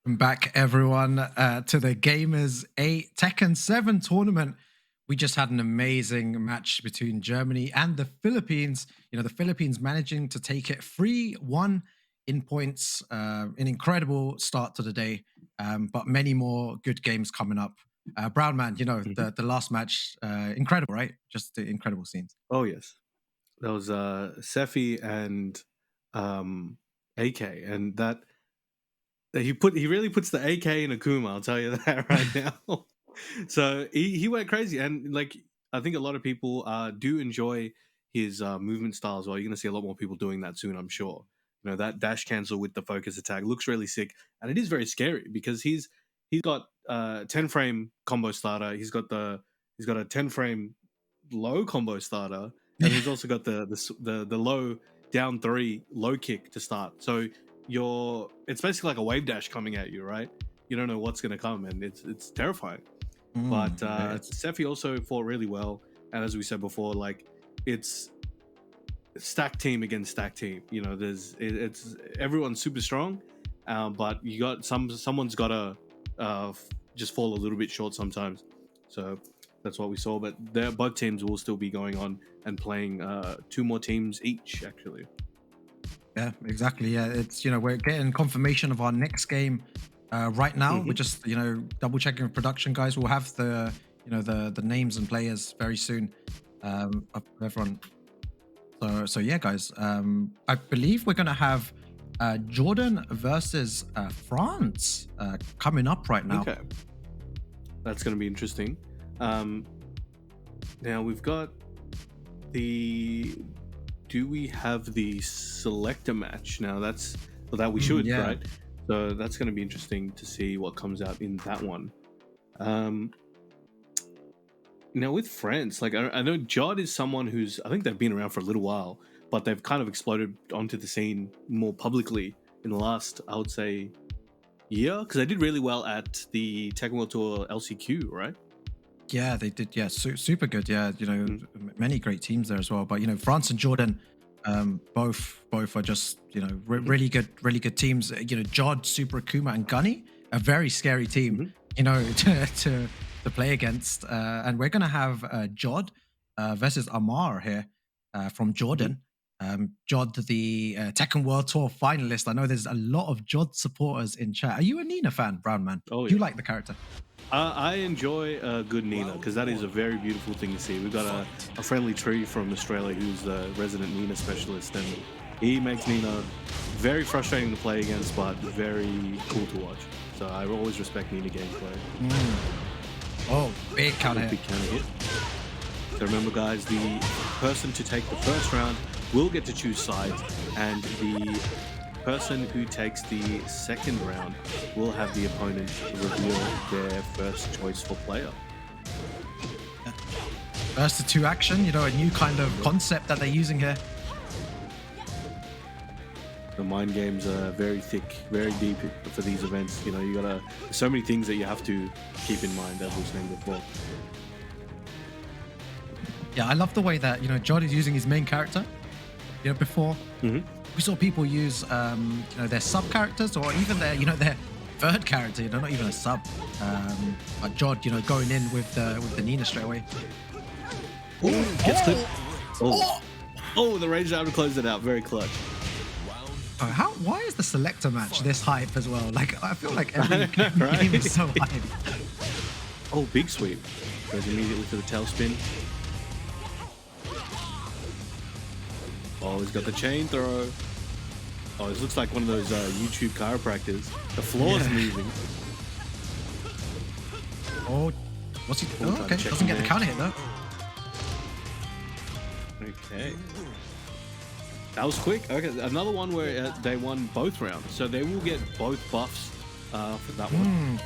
Welcome back, everyone, to the Gamers8 Tekken 7 tournament. We just had an amazing match between Germany and the Philippines. You know, the Philippines managing to take it 3-1 in points. An incredible start to the day, but many more good games coming up. Brown Man, you know, Mhm. the last match, incredible, right? Just the incredible scenes. Oh yes, that was Sefi and AK, and that he really puts the AK in Akuma. I'll tell you that right now. So he went crazy, and like I think a lot of people do enjoy his movement style as well. You're gonna see a lot more people doing that soon, I'm sure. You know that dash cancel with the focus attack looks really sick, and it is very scary because he's got 10 frame combo starter. He's got a 10 frame low combo starter, and he's also got the low down three low kick to start. So it's basically like a wave dash coming at you, right? You don't know what's going to come, and it's terrifying. But It's Sefi also fought really well, and as we said before, like it's stack team against stack team. You know, it's everyone's super strong, but you got someone's got to just fall a little bit short sometimes. So that's what we saw. But both teams will still be going on and playing two more teams each, actually. Yeah, exactly. Yeah, it's we're getting confirmation of our next game right now. We're Hmm. just double checking with production guys. We'll have the names and players very soon of everyone. So yeah, guys. I believe we're gonna have Jordan versus France coming up right now. Okay, that's going to be interesting. Um, Now we've got the. Do we have the selector match now? That we should, Yeah, right? So that's going to be interesting to see what comes out in that one. Um, Now with France, like I know Jod is someone who's I think they've been around for a little while, but they've kind of exploded onto the scene more publicly in the last, I would say, year because they did really well at the Tekken World Tour LCQ, right? yeah, they did. Yeah, super good. Yeah, Mm. many great teams there as well. But France and Jordan, both are just Hmm. really good teams. Jod, Super Akuma, and Gunny, a very scary team. Hmm. To play against. And we're gonna have Jod versus Amar here from Hmm. Jordan. Jod, the Tekken World Tour finalist. I know there's a lot of Jod supporters in chat. Are you a Nina fan, Brown Man? Oh Do you yeah. like the character? I enjoy a good Nina because that is a very beautiful thing to see. We've got a friendly tree from Australia who's the resident Nina specialist, and he makes Nina very frustrating to play against, but very cool to watch. So I always respect Nina gameplay. Oh, big counter Big, hit. big counter hit. So remember, guys, the person to take the first round will get to choose sides, and the person who takes the second round will have the opponent reveal their first choice for player. First to two action, a new kind of Yep. concept that they're using here. The mind games are very thick, very deep for these events. You know, you gotta so many things that you have to keep in mind, as we were saying before. Yeah, I love the way that, Jod is using his main character. Before Hmm. we saw people use, their sub characters or even their third character, not even a sub. But Jod, going in with the Nina straight away. Oh, gets clipped. Oh! Oh, oh, the range out to close it out. Very clutch. Why is the selector match this hype as well? Like, I feel like every Right? game is so hype. Oh, big sweep. Goes immediately for the tailspin. Oh, he's got the chain throw. Oh, this looks like one of those YouTube chiropractors. The floor's Yeah. moving. Oh, what's he? Oh, Oh, trying to okay, check doesn't him get the there. counter hit though. Okay. That was quick. Okay, another one where they won both rounds. So they will get both buffs for that one.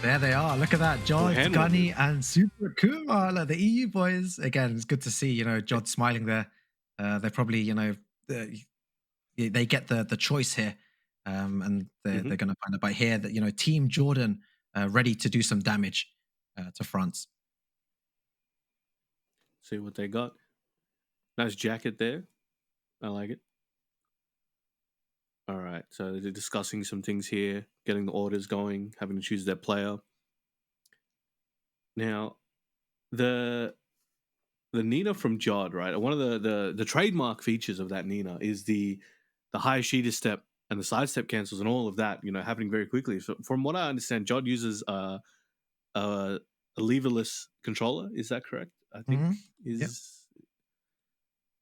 There they are. Look at that. Jod, hand Gunny, warmers. and Super Kuma. Look, the EU boys. Again, it's good to see, Jod smiling there. They're probably, they get the choice here. And they're Hmm. going to find out by here that, Team Jordan ready to do some damage to France. See what they got. Nice jacket there. I like it. All right. So they're discussing some things here, getting the orders going, having to choose their player. Now, the Nina from Jod, right? One of the trademark features of that Nina is the high Sheeta step and the side step cancels and all of that, happening very quickly. So from what I understand, Jod uses a leverless controller. Is that correct? I think Hmm. Yeah. is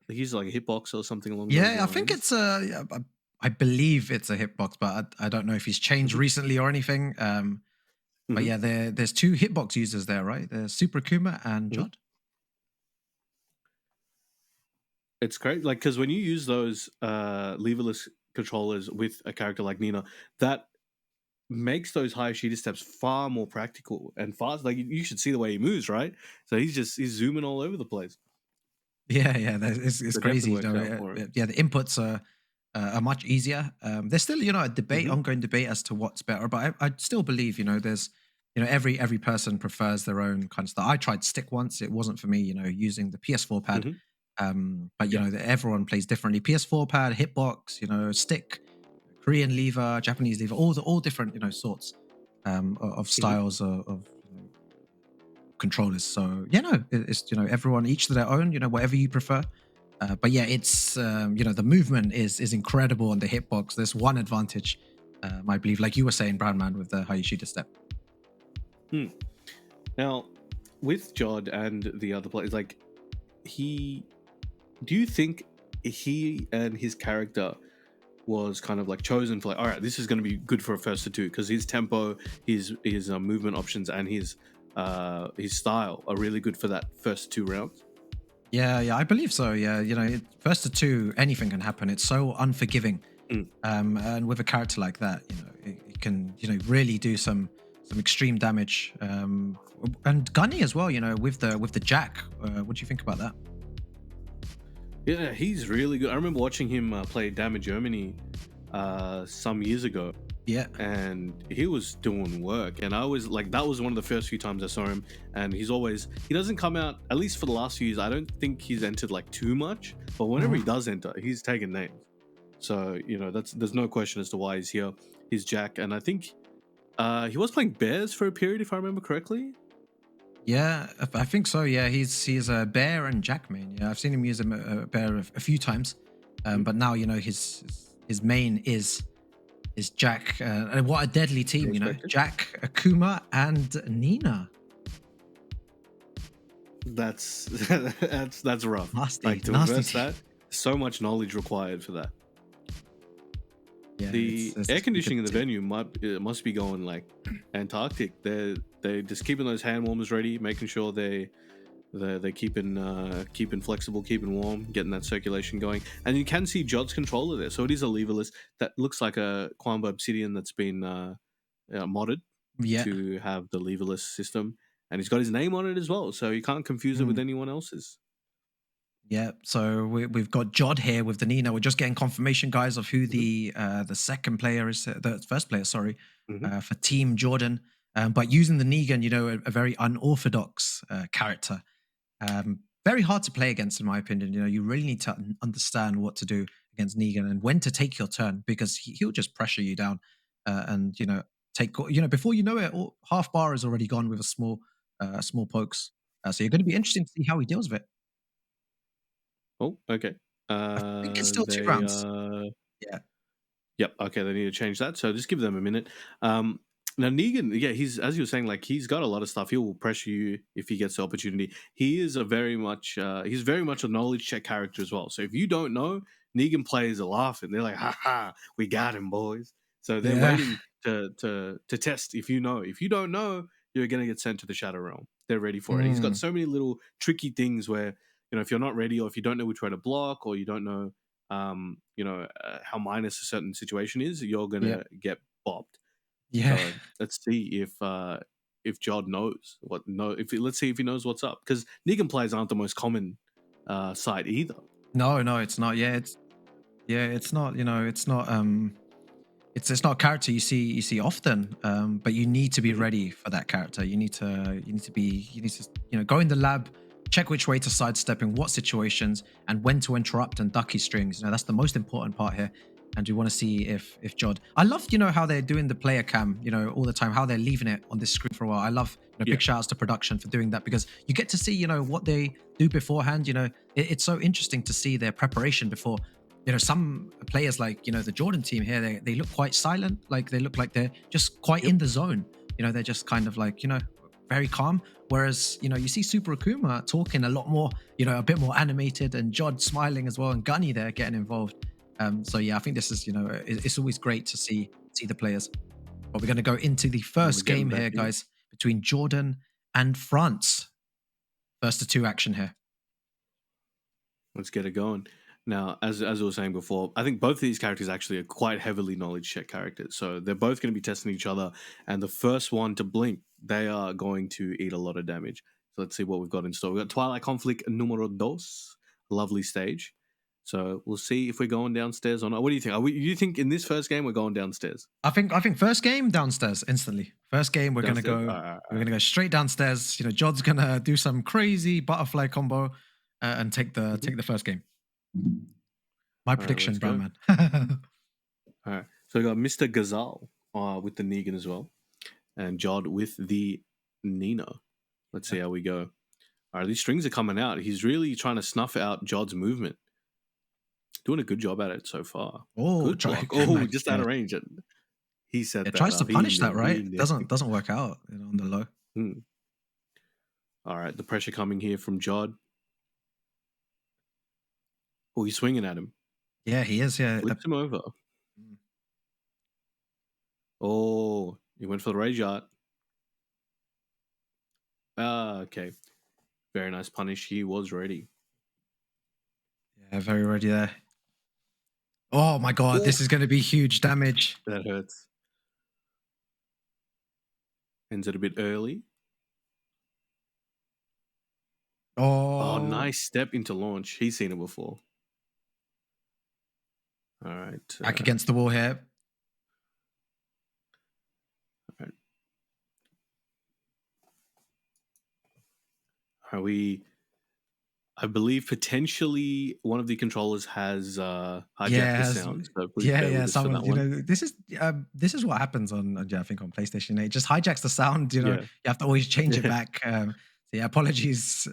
he uses like a hitbox or something along those Yeah, I think lines. it's a. Yeah, I believe it's a hitbox, but I don't know if he's changed Hmm. recently or anything. But Hmm. yeah, there's two hitbox users there, right? There's Super Akuma and Hmm. Jod. It's great, like because when you use those leverless controllers with a character like Nina, that makes those high shooter steps far more practical and fast. Like you should see the way he moves, right? So he's zooming all over the place. Yeah, yeah, it's So it definitely crazy. works out for him. Yeah, the inputs are much easier. There's still, a debate, Hmm. ongoing debate as to what's better, but I still believe, there's, every person prefers their own kind of style. I tried stick once, it wasn't for me, using the PS4 pad. Hmm. But Yeah. everyone plays differently. PS4 pad, hitbox, stick, Korean lever, Japanese lever, all different, sorts of Hmm. styles of controllers. So yeah, no, it's everyone each to their own. Whatever you prefer. But yeah, it's the movement is incredible on the hitbox. There's one advantage, I believe, like you were saying, Brown Man, with the Hayashida step. Hmm. Now, with Jod and the other players, like he, do you think he and his character was kind of like chosen for like, all right, this is going to be good for a first to two because his tempo, his movement options, and his style are really good for that first two rounds. Yeah, yeah, I believe so. Yeah, first to two, anything can happen. It's so unforgiving, Mm. and with a character like that, it can really do some extreme damage. And Gunny as well. With the Jack. What do you think about that? Yeah, he's really good. I remember watching him play Damage Germany some years ago, Yeah. and he was doing work. And I was like, that was one of the first few times I saw him. And he doesn't come out, at least for the last few years. I don't think he's entered like too much, but whenever he Mhm. does enter, he's taking names. So there's no question as to why he's here. He's Jack, and I think he was playing Bears for a period, if I remember correctly. Yeah, I think so. Yeah, he's a bear and Jack main. Yeah, I've seen him use a bear a few times, Mm. but now his main is Jack. And what a deadly Be team! expected. Jack, Akuma, and Nina. That's that's rough. Nasty, Like to nasty reverse team. that, so much knowledge required for that. Yeah, The it's air a good conditioning in the team. venue must be going like Antarctic. They just keeping those hand warmers ready, making sure they're keeping flexible, keeping warm, getting that circulation going. And you can see Jod's controller there, so it is a leverless that looks like a Quamba Obsidian that's been modded Yeah. to have the leverless system, and he's got his name on it as well, so you can't confuse it with Mm. anyone else's. Yeah, so we've got Jod here with the Nina. We're just getting confirmation, guys, of who Hmm. the second player is, the first player, sorry, Hmm. for Team Jordan. But using the Negan, a very unorthodox character. Very hard to play against, in my opinion. You really need to understand what to do against Negan and when to take your turn because he'll just pressure you down, and take before you know it, half bar is already gone with a small pokes. So you're going to be interesting to see how he deals with it. Oh, okay. I think it's still 2 They rounds. Yeah. Yep. Okay, they need to change that. So just give them a minute. Now Negan, yeah, he's as you were saying, like he's got a lot of stuff. He will pressure you if he gets the opportunity. He is he's very much a knowledge check character as well. So if you don't know, Negan players are laughing. They're like, "Ha ha, we got him, boys." So they're Yeah. waiting to test if you know. If you don't know, you're gonna get sent to the Shadow Realm. They're ready for it. He's got Mm. so many little tricky things where if you're not ready or if you don't know which way to block or you don't know how minus a certain situation is, you're Yeah. gonna get bopped. Yeah. So let's see if Jod knows what no if let's see if he knows what's up because Negan players aren't the most common side either. No, no, it's not. It's not. It's not. It's not a character you see often. But you need to be Mhm. ready for that character. You need to go in the lab, check which way to sidestep in what situations, and when to interrupt and duck his strings. That's the most important part here. and we want to see if Jod. I love how they're doing the player cam all the time, how they're leaving it on this screen for a while. I love Yeah. big shout outs to production for doing that because you get to see what they do beforehand. It's so interesting to see their preparation before. Some players like the Jordan team here, they look quite silent, like they look like they're just quite Yep. in the zone. They're just kind of like very calm. Whereas you see Super Akuma talking a lot more, a bit more animated, and Jod smiling as well, and Gunny there getting involved. So yeah, I think this is it's always great to see the players. But we're going to go into the We're first getting game back here, in. guys, between Jordan and France. First to two action here. Let's get it going. Now, as I was saying before, I think both of these characters actually are quite heavily knowledge check characters. So they're both going to be testing each other, and the first one to blink, they are going to eat a lot of damage. So let's see what we've got in store. We've got Twilight Conflict numero dos, lovely stage. So we'll see if we're going downstairs or not. What do you think? You think in this first game we're going downstairs? I think first game downstairs instantly. First game we're Downstairs? gonna go All right. we're gonna go straight downstairs. Jod's gonna do some crazy butterfly combo and take the first game. My prediction, let's Brown go. Man. All right. So we got Mr. Gazal with the Negan as well, and Jod with the Nina. Let's see how we go. All right, these strings are coming out. He's really trying to snuff out Jod's movement. Doing a good job at it so far. Oh, good block. Oh, just out of range. He said that. Tries to punish that, right? He Doesn't work out on the low. All right, the pressure coming here from Jod. Oh, he's swinging at him. Yeah, he is. Yeah, flips him over. Oh, he went for the rage art. Okay. Very nice punish. He was ready. Yeah, very ready there. Oh my god, this is going to be huge damage. That hurts. Ends it a bit early. Oh, nice step into launch. He's seen it before. All right. Back against the wall here. All right. Are we... I believe potentially one of the controllers has hijacked the sound. So someone, this is what happens on I think on PlayStation. It just hijacks the sound. You have to always change it back. So yeah, apologies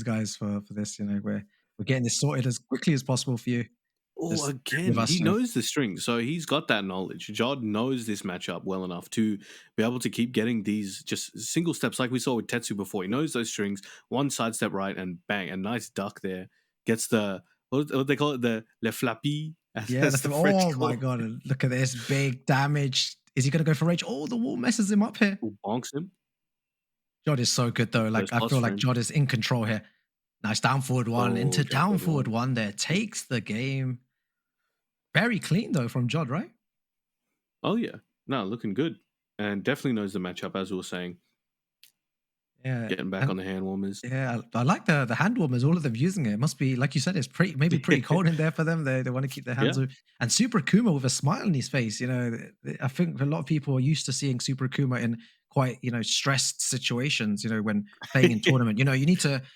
guys for this. We're getting this sorted as quickly as possible for you. Oh, again, he knows the string, so he's got that knowledge. Jod knows this matchup well enough to be able to keep getting these just single steps like we saw with Tetsu before. He knows those strings, one sidestep right, and bang, a nice duck there. Gets the, what they call it, the le flappy. Yeah, my god, look at this, big damage. Is he going to go for rage? Oh, the wall messes him up here. Bonks him. Jod is so good, though. Like, I feel like Jod is in control here. Nice down forward one into down forward one there. Takes the game. Very clean, though, from Jod, right? Oh, yeah. No, looking good. And definitely knows the matchup, as we were saying. Yeah. Getting back on the hand warmers. Yeah, I like the hand warmers, all of them using it. It must be, like you said, it's maybe pretty cold in there for them. They want to keep their hands open. And Super Akuma with a smile on his face. I think a lot of people are used to seeing Super Akuma in quite, stressed situations, when playing in tournament.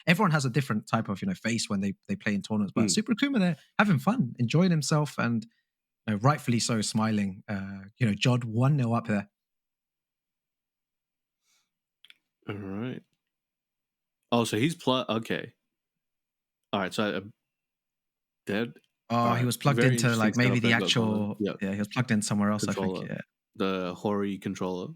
Everyone has a different type of, face when they play in tournaments. But Super Akuma, they're having fun, enjoying himself, and rightfully so, smiling. Jod 1-0 up there. All right. Oh, so he's okay. All right, so dead. Oh, he was plugged into like maybe the actual. Yeah, he was plugged in somewhere else. Controller. I think. Yeah, the Hori controller.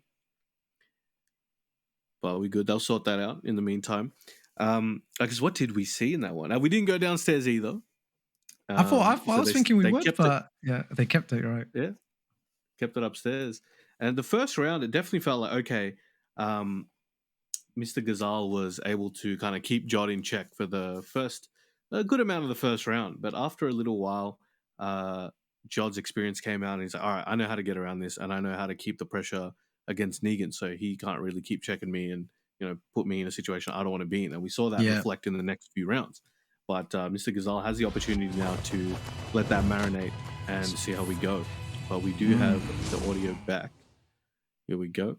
But we good. They'll sort that out in the meantime. Because what did we see in that one? We didn't go downstairs either. I was thinking we would, but yeah, they kept it right. Yeah, kept it upstairs. And the first round, it definitely felt like okay. Mr. Ghazal was able to kind of keep Jod in check for a good amount of the first round. But after a little while, Jod's experience came out and he's like, all right, I know how to get around this and I know how to keep the pressure against Negan. So he can't really keep checking me and, put me in a situation I don't want to be in. And we saw that reflect in the next few rounds. But Mr. Ghazal has the opportunity now to let that marinate and see how we go. But we do have the audio back. Here we go.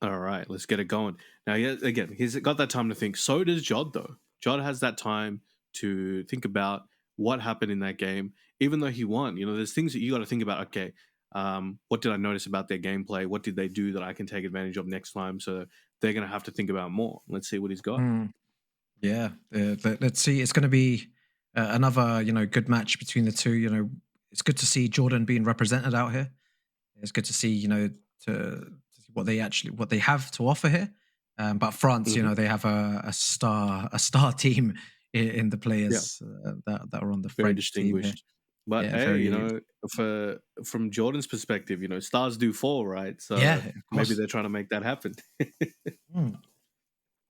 All right, let's get it going. Now, again, he's got that time to think. So does Jod, though. Jod has that time to think about what happened in that game. even though he won, there's things that you got to think about. Okay, what did I notice about their gameplay? What did they do that I can take advantage of next time? So they're going to have to think about more. Let's see what he's got. Yeah, let's see. It's going to be another, good match between the two. It's good to see Jordan being represented out here. It's good to see, to see what they have to offer here. But France, they have a star team in the players that are on the Very French team here. distinguished. But Yeah, hey, from Jordan's perspective, stars do fall, right? So yeah, of maybe course. they're trying to make that happen. Mm.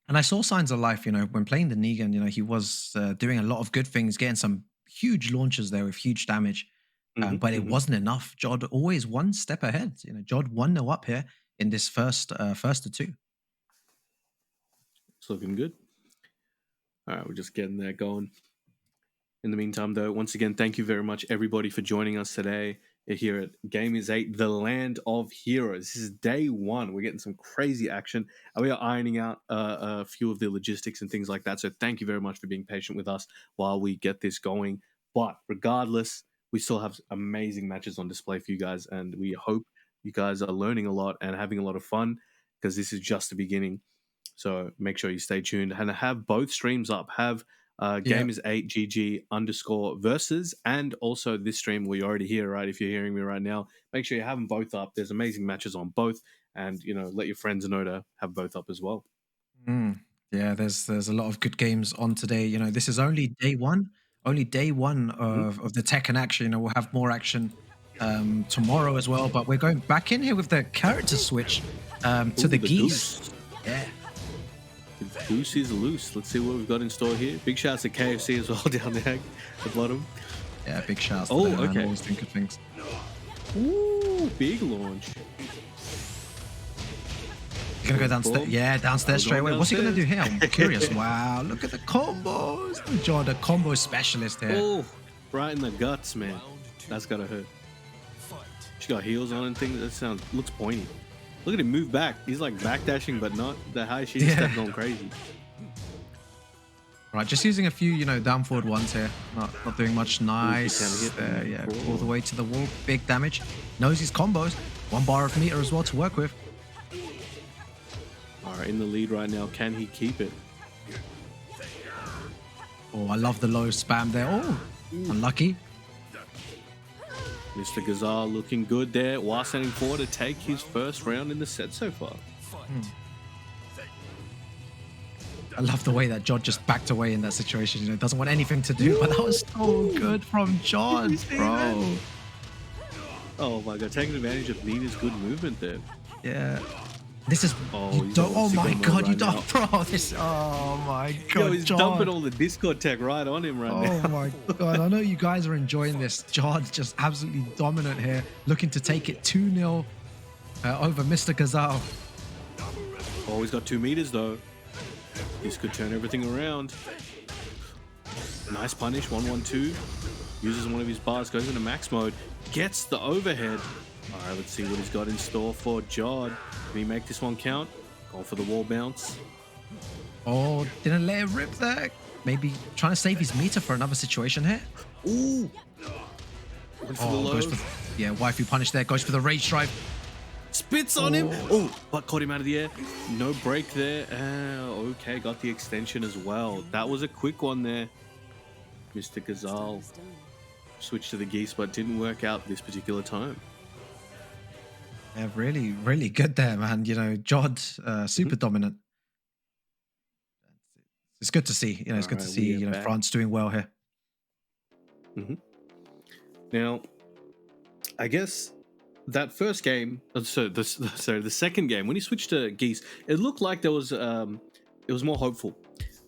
And I saw signs of life, when playing the Negan, he was doing a lot of good things, getting some huge launches there with huge damage. But it wasn't enough. Jod always one step ahead. Jod 1-0 up here in this first to two. It's looking good. All right, we're just getting that going. In the meantime, though, once again, thank you very much, everybody, for joining us today here at Gamers8, the land of heroes. This is day one. We're getting some crazy action, and we are ironing out a few of the logistics and things like that. So thank you very much for being patient with us while we get this going. But regardless, we still have amazing matches on display for you guys, and we hope you guys are learning a lot and having a lot of fun, because this is just the beginning. So make sure you stay tuned and have both streams up. Have Gamers8GG_ versus, and also this stream we're already here, right? If you're hearing me right now, make sure you have them both up. There's amazing matches on both, and let your friends know to have both up as well. Yeah, there's a lot of good games on today. This is only day one. Only day one of the Tekken action. We'll have more action tomorrow as well. But we're going back in here with the character switch to the geese. Goose. Yeah. The goose is loose. Let's see what we've got in store here. Big shouts to KFC as well down there at the bottom. Yeah, big shouts to them, okay. I always think of things. Ooh, big launch. You're gonna go downstairs? Yeah, downstairs straight away. What's he gonna do here? I'm curious. Wow, look at the combos. John, the combo specialist here. Oh, right in the guts, man. That's gotta hurt. She got heels on and things. That looks pointy. Look at him move back. He's like backdashing, but not that high. She's stepping on crazy. Right, just using a few, down forward ones here. Not doing much. Nice. Yeah, all the way to the wall. Big damage. Knows his combos. 1 bar of meter as well to work with. All right, in the lead right now. Can he keep it? Oh, I love the low spam there. Oh, unlucky. Mr. Ghazal looking good there. While standing forward to take his first round in the set so far. I love the way that Jod just backed away in that situation. Doesn't want anything to do, but that was so good from Jod, bro. Oh my god, taking advantage of Nina's good movement there. Yeah. This is oh my god, you don't bro. This oh my god. Yo, he's dumping all the Discord tech right on him right now. Oh my god. I know you guys are enjoying this. Jod's just absolutely dominant here, looking to take it 2-0 over Mr. Ghazal. Oh, he's got 2 meters though. This could turn everything around. Nice punish, 1-1-2. Uses one of his bars, goes into max mode, gets the overhead. All right, let's see what he's got in store for Jod. Can he make this one count? Going for the wall bounce. Oh, didn't let it rip there. Maybe trying to save his meter for another situation here. Ooh. Went for the low. Goes for, yeah, waifu punish there. Goes for the rage drive. Spits on him. Oh, but caught him out of the air. No break there. Okay, got the extension as well. That was a quick one there. Mr. Ghazal switched to the geese, but didn't work out this particular time. Yeah, really, really good there, man. Jod, super dominant. It's good to see. It's good to see, France doing well here. Now, I guess that first game, the second game, when he switched to geese, it looked like there was, it was more hopeful,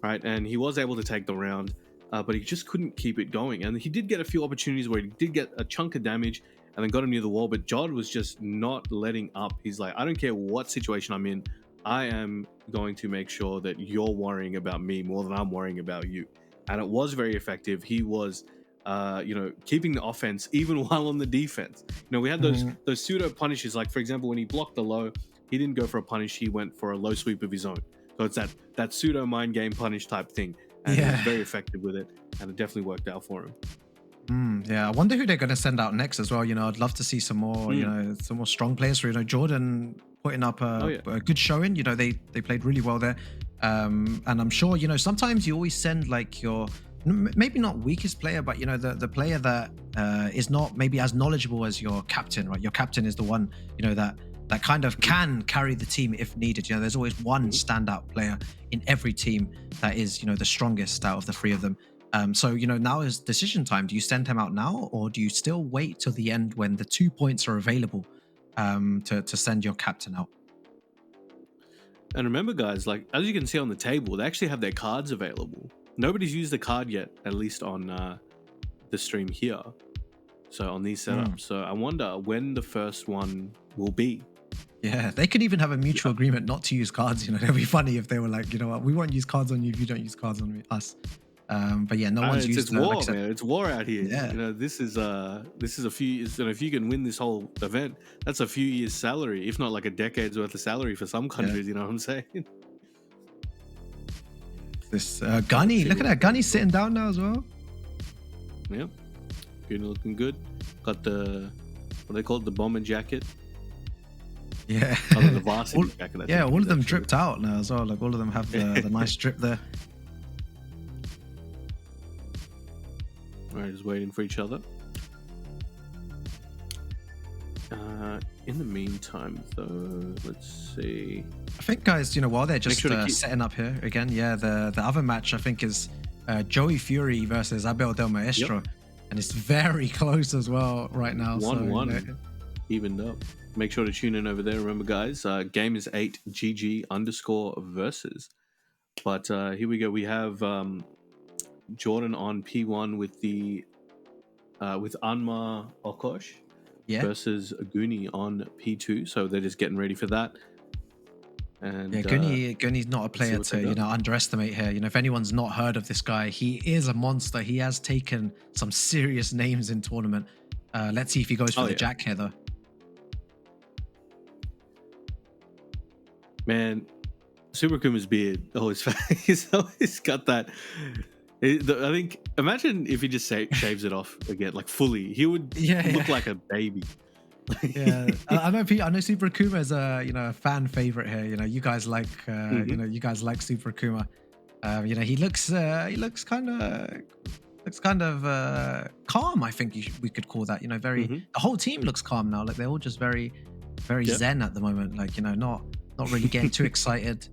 right? And he was able to take the round, but he just couldn't keep it going. And he did get a few opportunities where he did get a chunk of damage and then got him near the wall, but Jod was just not letting up. He's like, I don't care what situation I'm in, I am going to make sure that you're worrying about me more than I'm worrying about you. And it was very effective. He was, keeping the offense even while on the defense. We had those pseudo punishes. Like, for example, when he blocked the low, he didn't go for a punish. He went for a low sweep of his own. So it's that pseudo mind game punish type thing. And he was very effective with it. And it definitely worked out for him. Yeah, I wonder who they're going to send out next as well. I'd love to see some more, some more strong players. For Jordan putting up Oh yeah. a good showing. They played really well there, and I'm sure sometimes you always send like your maybe not weakest player, but the player that is not maybe as knowledgeable as your captain. Right, your captain is the one that kind of can carry the team if needed. There's always one standout player in every team that is the strongest out of the three of them. So now is decision time. Do you send him out now, or do you still wait till the end when the 2 points are available to send your captain out? And remember, guys, like as you can see on the table, they actually have their cards available. Nobody's used the card yet, at least on the stream here. So on these setups. So I wonder when the first one will be. Yeah, they could even have a mutual agreement not to use cards. It'd be funny if they were like, what, we won't use cards on you if you don't use cards on us. But yeah, no one's used. It's war, man. It's war out here. Yeah. This is a few. If you can win this whole event, that's a few years' salary, if not like a decade's worth of salary for some countries. You know what I'm saying? This Gunny, look at that. Gunny's sitting down now as well. Yep, Gunny looking good. Got the what they call it, the bomber jacket. Yeah, the varsity jacket. All of them dripped out now as well. Like all of them have the nice drip there. All right, just waiting for each other. In the meantime, though, let's see. I think, guys, while they're just setting up here again, the other match I think is Joey Fury versus Abel Del Maestro, and it's very close as well right now. 1-1, evened up. Make sure to tune in over there. Remember, guys, Gamers8 GG_versus. But here we go. We have Jordan on P1 with the with Anma Okosh versus Goonie on P2. So they're just getting ready for that. And Goonie's not a player to underestimate here. If anyone's not heard of this guy, he is a monster. He has taken some serious names in tournament. Let's see if he goes for the jack here though. Man, Super Akuma's beard, he's always got that. I think, imagine if he just shaves it off again, like fully. He would look like a baby. Yeah, I know Super Akuma is a fan favorite here. You guys like you guys like Super Akuma. He looks kind of calm. I think we could call that. The whole team looks calm now. Like they're all just very zen at the moment. Like not really getting too excited,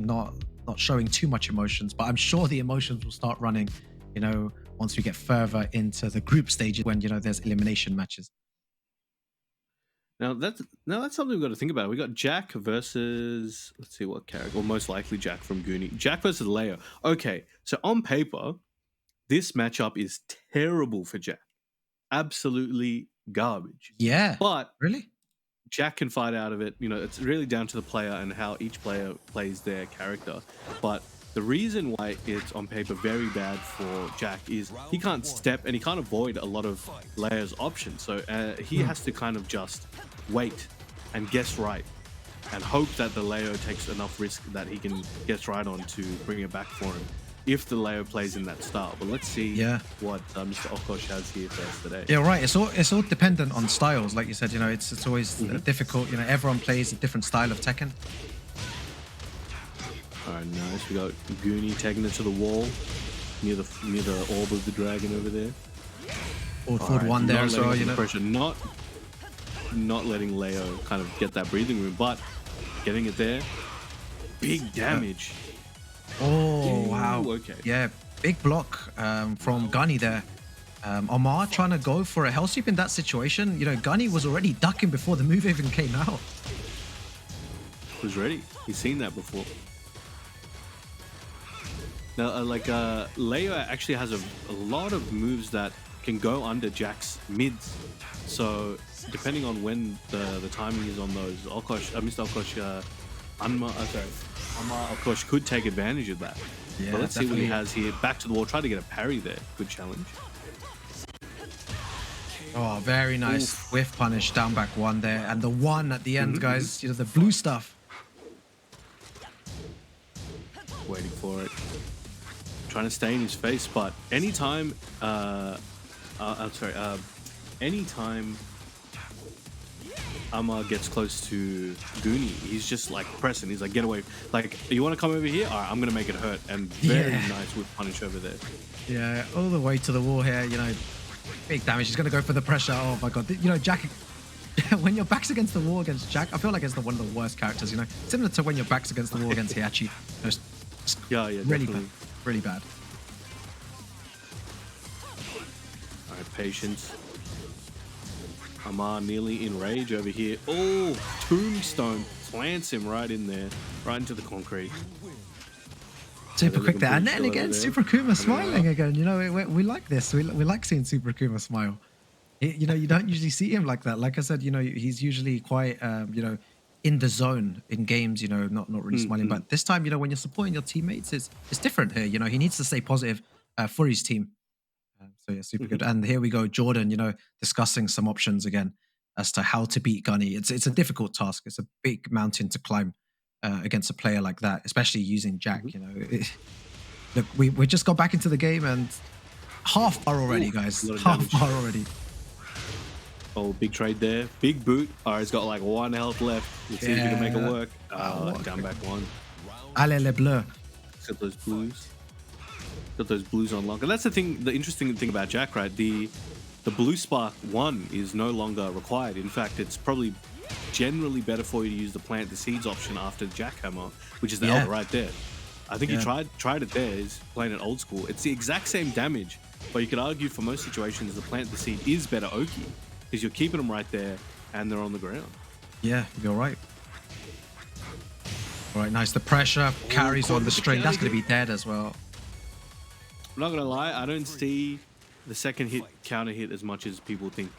not showing too much emotions, but I'm sure the emotions will start running, once we get further into the group stages when, there's elimination matches. Now that's something we've got to think about. We got Jack versus, let's see what character, or most likely Jack from Goonie. Jack versus Leo. Okay, so on paper, this matchup is terrible for Jack. Absolutely garbage. Yeah. But really? Jack can fight out of it. It's really down to the player and how each player plays their character. But the reason why it's on paper very bad for Jack is he can't step and he can't avoid a lot of Leo's options. So he has to kind of just wait and guess right and hope that the Leo takes enough risk that he can guess right on to bring it back for him if the Leo plays in that style. But let's see what Mr. Okosh has here for us today. Yeah, right. It's all dependent on styles. Like you said, it's always difficult. Everyone plays a different style of Tekken. All right, nice. We got Goonie taking it to the wall near the orb of the dragon over there. Forward one there as well. Pressure, not letting Leo kind of get that breathing room, but getting it there. Big damage. Oh, wow. Okay. Yeah, big block from Gunny there. Omar trying to go for a hell sweep in that situation. Gunny was already ducking before the move even came out. Was ready. He's seen that before. Now, Leo actually has a lot of moves that can go under Jack's mids. So, depending on when the timing is on those, Mr. Okosh, Amar Okosh could take advantage of that. Yeah, but let's see what he has here. Back to the wall, try to get a parry there. Good challenge. Oh, very nice. Whiff punish, down back one there. And the one at the end, guys, the blue stuff. Waiting for it. Trying to stay in his face, but anytime I'm sorry. Anytime Amma gets close to Goonie, he's just like pressing. He's like, get away. Like, you want to come over here? All right, I'm going to make it hurt. And very nice with punish over there. Yeah, all the way to the wall here, you know, big damage. He's going to go for the pressure. Oh my God. You know, Jack, when your back's against the wall against Jack, I feel like it's one of the worst characters, you know, similar to when your back's against the wall against Hiachi. Yeah, really definitely. bad. Really bad. All right, patience. Amar nearly in rage over here. Oh, tombstone plants him right in there, right into the concrete. Super quick there. And then again, Super Akuma smiling again. You know, we like this. We like seeing Super Akuma smile. You know, you don't usually see him like that. Like I said, you know, he's usually quite, you know, in the zone in games, you know, not really smiling. But this time, you know, when you're supporting your teammates, it's different here. You know, he needs to stay positive for his team. So yeah, super good. And here we go, Jordan, you know, discussing some options again as to how to beat Gunny. It's a difficult task. It's a big mountain to climb against a player like that, especially using Jack. You know, look, we just got back into the game and half bar already, guys. Half bar already. Oh, big trade there. Big boot. All right, he's got like 1 health left. Let's see if he can make it work. Down back 1. Allez les bleus. Got those blues. Got those blues on lock. And that's the thing, the interesting thing about Jack, right? The blue spark 1 is no longer required. In fact, it's probably generally better for you to use the plant the seeds option after the jackhammer, which is the elder right there. I think you tried it there, is playing it old school. It's the exact same damage, but you could argue for most situations the plant the seed is better Oki, because you're keeping them right there and they're on the ground. Yeah, you're right. All right, nice. The pressure carries on the string. That's going to be dead as well. I'm not gonna lie, I don't see the second hit counter hit as much as people think.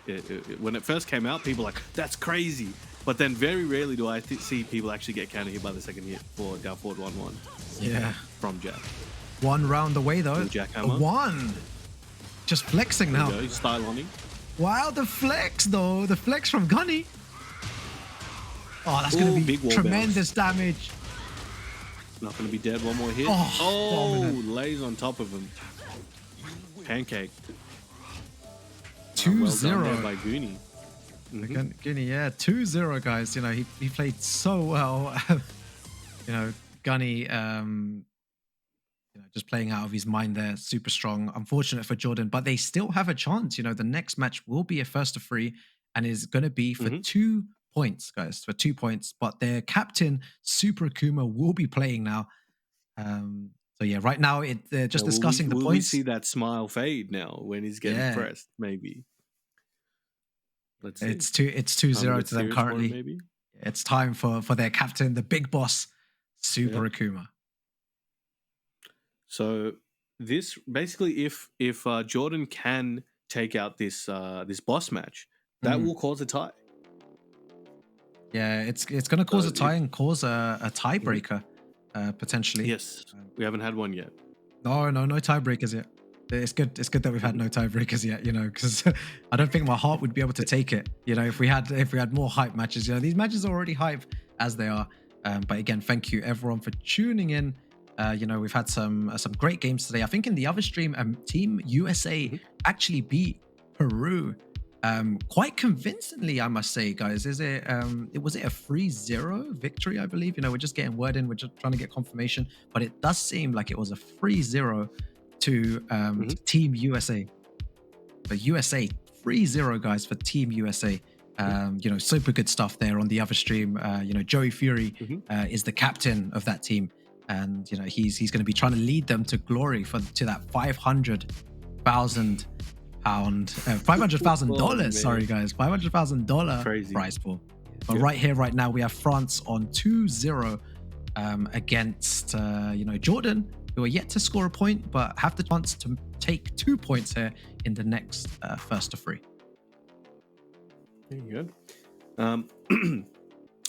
When it first came out, people were like, that's crazy. But then very rarely do I see people actually get counter hit by the second hit for down forward 1-1. Yeah. From Jack. 1 round away though. Jackhammer. 1. Just flexing now. He's styling. Wow, the flex though. The flex from Gunny. Oh, that's going to be tremendous damage. Not going to be dead. 1 more hit. Lays on top of him. Pancake. 2-0 by Goonie. Again, Goonie, yeah, 2-0, guys. You know, he played so well. You know, Gunny, you know, just playing out of his mind there, super strong. Unfortunate for Jordan, but they still have a chance. You know, the next match will be a first to 3 and is going to be for 2 points, guys, for 2 points. But their captain, Super Akuma, will be playing now. So yeah, right now they're just discussing the points. Will we see that smile fade now when he's getting pressed? Maybe. Let's see. It's 2-0 to them currently. Maybe? It's time for their captain, the big boss, Super Akuma. So this basically, if Jordan can take out this boss match, that will cause a tie. Yeah, it's going to cause a tie and cause a tiebreaker, potentially. Yes, we haven't had one yet. No tiebreakers yet. It's good that we've had no tiebreakers yet, you know, because I don't think my heart would be able to take it. You know, if we had more hype matches, you know, these matches are already hype as they are. But again, thank you everyone for tuning in. You know, we've had some great games today. I think in the other stream, Team USA actually beat Peru. Quite convincingly, I must say, guys. Was it a 3-0 victory, I believe? You know, we're just getting word in, we're just trying to get confirmation, but it does seem like it was a 3-0 to Team USA. But USA 3-0, guys, for Team USA. You know, super good stuff there on the other stream. You know, Joey Fury is the captain of that team, and you know he's going to be trying to lead them to glory to that $500,000. $500,000. Sorry, guys, $500,000 prize pool. But right here, right now, we have France on 2-0 against you know, Jordan, who are yet to score a point, but have the chance to take 2 points here in the next first to 3. Very good.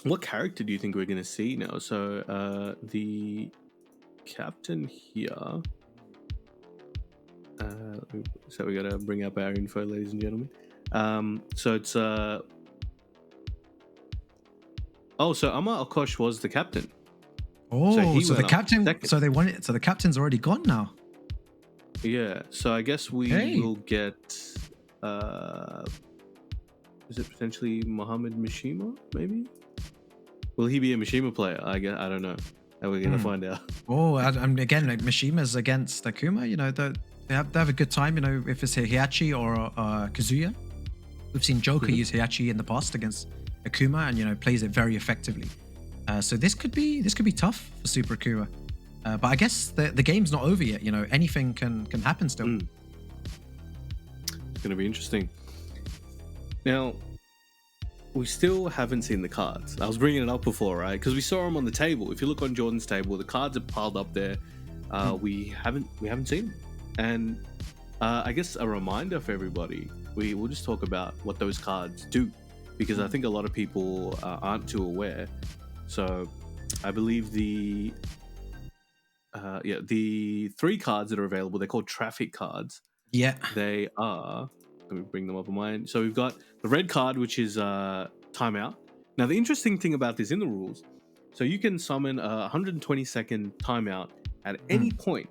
What character do you think we're going to see now? So the captain here. So we got to bring up our info, ladies and gentlemen. So it's so Amar Alkosh was the captain. Oh, so the captain. So they won it. So the captain's already gone now. Yeah. So I guess we will get is it potentially Mohammed Mishima? Maybe. Will he be a Mishima player? I guess I don't know. And we're gonna find out. Oh, and again, like Mishima's against Akuma. You know, they have a good time. You know, if it's Heihachi or Kazuya. We've seen Joker use Heihachi in the past against Akuma, and you know plays it very effectively. So this could be tough for Super Akuma. But I guess the game's not over yet. You know, anything can happen still. It's gonna be interesting. Now, we still haven't seen the cards. I was bringing it up before, right? Because we saw them on the table. If you look on Jordan's table, the cards are piled up there. We haven't seen them. And I guess a reminder for everybody, we'll just talk about what those cards do, because I think a lot of people aren't too aware. So I believe the 3 cards that are available, they're called traffic cards. Yeah. They are, let me bring them up on mine. So we've got the red card, which is timeout. Now, the interesting thing about this in the rules, so you can summon a 120-second timeout at any point.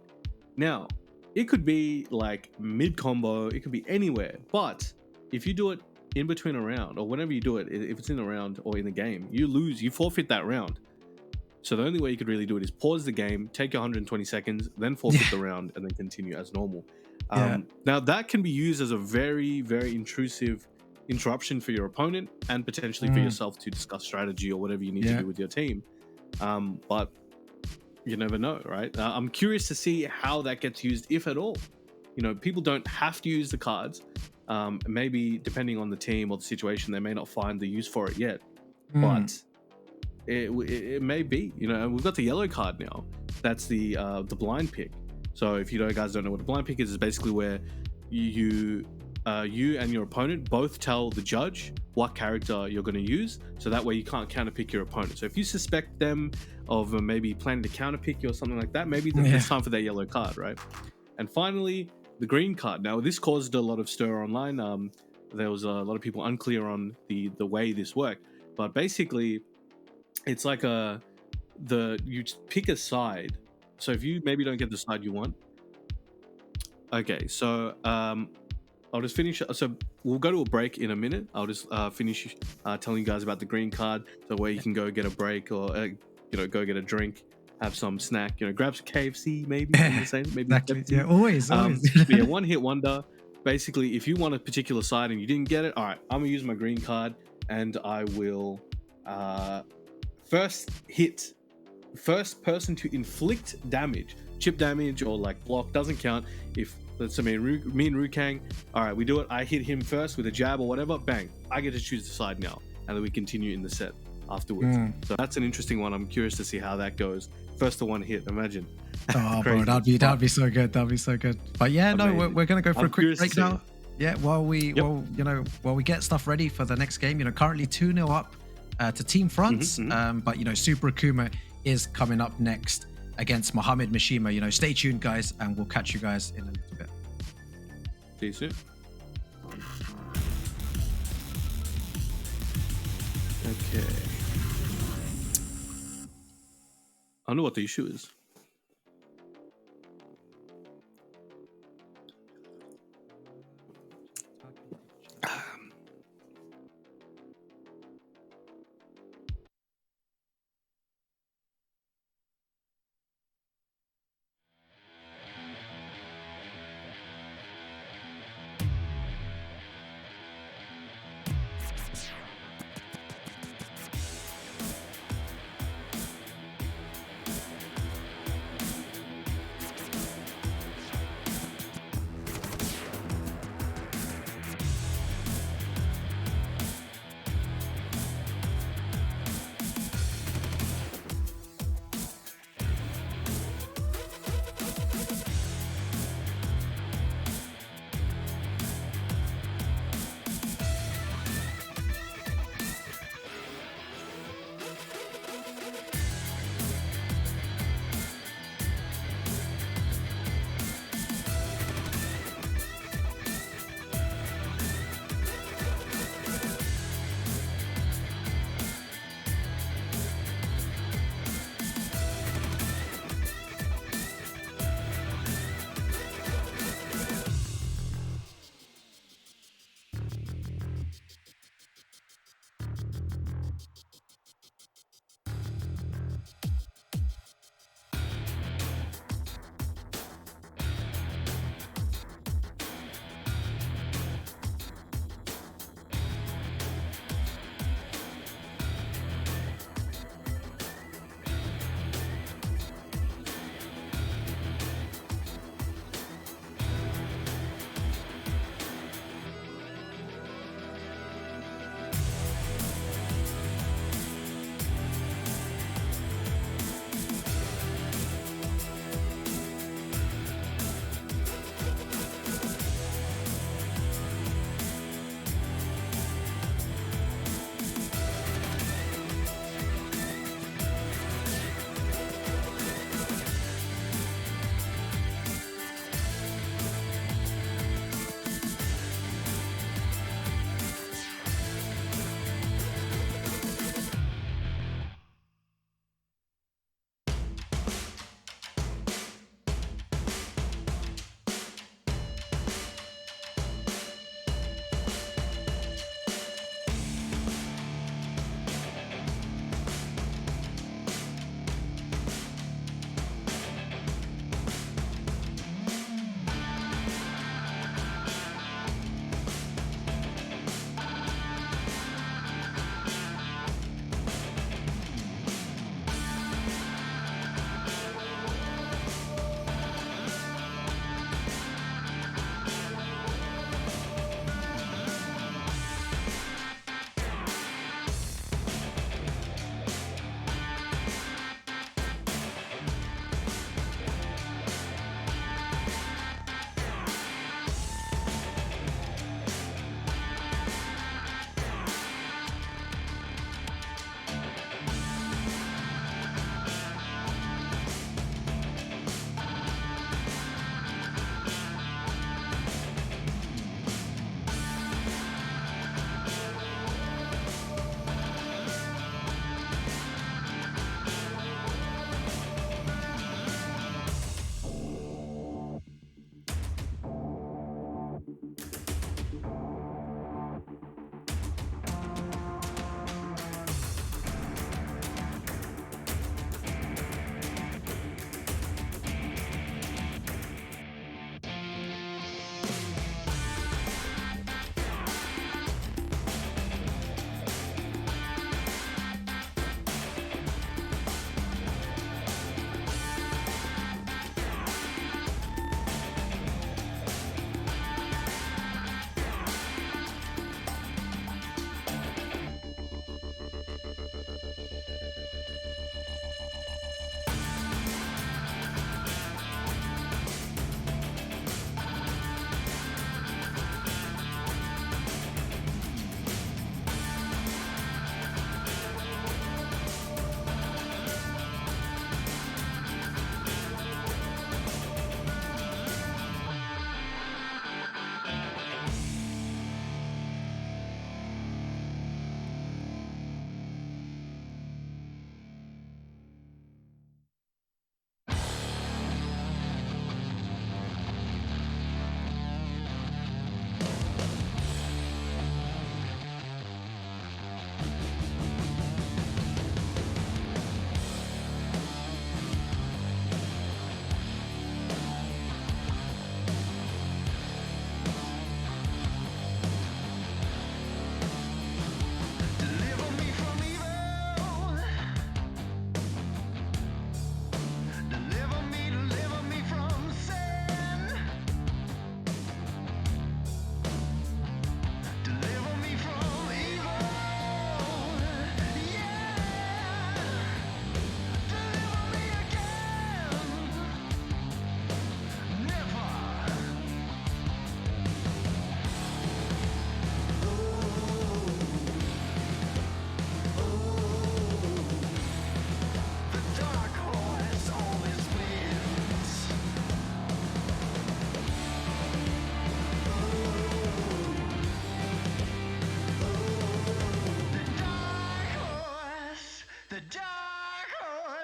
Now, it could be like mid-combo, it could be anywhere. But if you do it in between a round, or whenever you do it, if it's in a round or in the game, you lose, you forfeit that round. So the only way you could really do it is pause the game, take your 120 seconds, then forfeit the round, and then continue as normal. Now, that can be used as a very, very intrusive interruption for your opponent and potentially for yourself to discuss strategy or whatever you need to do with your team. But you never know, right? I'm curious to see how that gets used, if at all. You know, people don't have to use the cards. Maybe depending on the team or the situation, they may not find the use for it yet. But it may be, you know. And we've got the yellow card now. That's the blind pick. So if you guys don't know what a blind pick is, it's basically where you and your opponent both tell the judge what character you're going to use, so that way you can't counterpick your opponent. So if you suspect them of maybe planning to counterpick you or something like that, maybe it's time for that yellow card, right? And finally, the green card. Now, this caused a lot of stir online. There was a lot of people unclear on the way this worked, but basically, it's like you pick a side. So if you maybe don't get the side you want, okay. So I'll just finish. So we'll go to a break in a minute. I'll just finish telling you guys about the green card, so where you can go get a break or go get a drink, have some snack. You know, grab some KFC maybe. Maybe exactly. Yeah, always. Yeah, one hit wonder. Basically, if you want a particular side and you didn't get it, all right, I'm gonna use my green card and I will first person to inflict damage, chip damage or like block doesn't count. If let's say me and Rukang, all right, we do it. I hit him first with a jab or whatever. Bang! I get to choose the side now, and then we continue in the set afterwards. So that's an interesting one. I'm curious to see how that goes. First to one hit. Imagine. Oh, bro, that'd be so good. That'd be so good. But yeah, amazing. No, we're gonna go for a quick break now. Yeah, while we get stuff ready for the next game. You know, currently 2-0 up to Team France. But you know, Super Akuma is coming up next against Mohammed Mishima. You know, stay tuned, guys, and we'll catch you guys in a little bit. See you soon. Okay. I don't know what the issue is.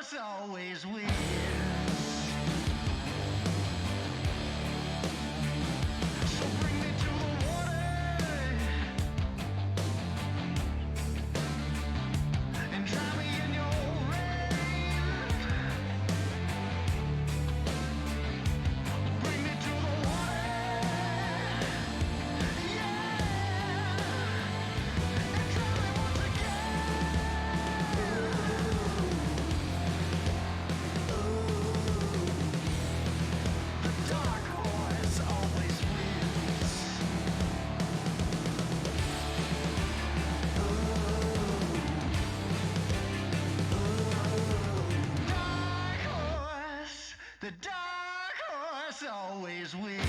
horse always wins. So bring me to the water and drown me in your rain. Bring me to the water, yeah, and drown me once again. The dark horse always wins. Dark horse, the dark horse always wins.